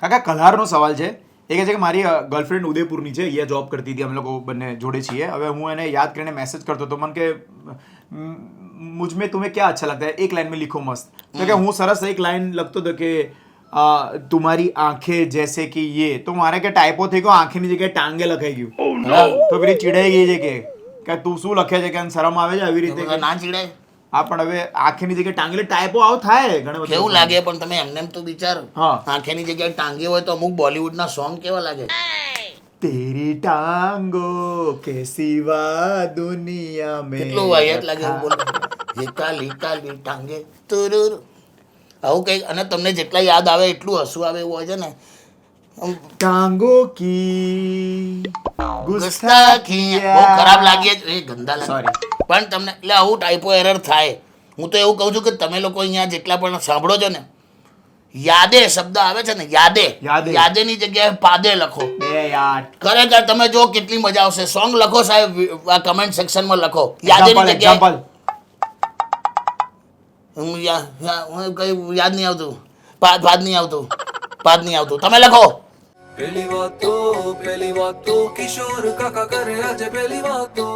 કાકા કલારનો સવાલ છે. એ કહે છે કે મારી ગર્લફ્રેન્ડ ઉદયપુરની છે, અહીંયા જોબ કરતી હતી, અમે લોકો બંને જોડે છીએ. હવે હું એને યાદ કરીને મેસેજ કરતો હતો, મને કે मुझ में तुम्हें क्या अच्छा लगता है, एक लाइन में लिखो मस्त. तो कि હું સરસ એક લાઈન લખતો હતો કે तुम्हारी आंखें जैसे कि ये, तो મારે કે ટાઈપો થઈ ગયો, આંખની જગ્યાએ ટાંગે લખાઈ ગયું. તો પેલી ચીડાઈ ગઈ છે કે તું શું લખે છે, કે શરમ આવે છે આવી રીતે. ના ચીડાય. હા પણ હવે આંખની જગ્યાએ ટાંગે ટાઈપો આવ થાય ઘણા કેવું લાગે પણ તમે એમને તો વિચારો. આંખેની જગ્યાએ ટાંગી હોય તો અમુક બોલિવૂડના સોંગ કેવા લાગે. તેરી ટાંગો કે સિવા દુનિયા મેં. કેટલું વાહિયાત લાગે એવું બોલો. ये काली काली टांगे तुरुर આવું કંઈક. અને તમને જેટલા યાદ આવે એટલું હસવું આવે એવું હોય છે ને. ટાંગો કી ગુસ્તાખી બહુ ખરાબ લાગી એ ગંદા લાગે. સોરી પણ તમને એટલે આવું ટાઈપો એરર થાય. હું તો એવું કહું છું કે તમે લોકો અહીંયા જેટલા પણ સાંભળો છો ને, યાદે શબ્દ આવે છે ને, યાદેની જગ્યાએ પાદે લખો. ખરેખર તમે જો કેટલી મજા આવશે. સોંગ લખો સાહેબ, આ કમેન્ટ સેક્શનમાં લખો યાદેની જગ્યાએ. કઈ યાદ નહીં આવતું, પાદ નહીં આવતું, તમે લખો. પેલી વાતો કિશોર કાકા કરે આજે પેલી વાતો.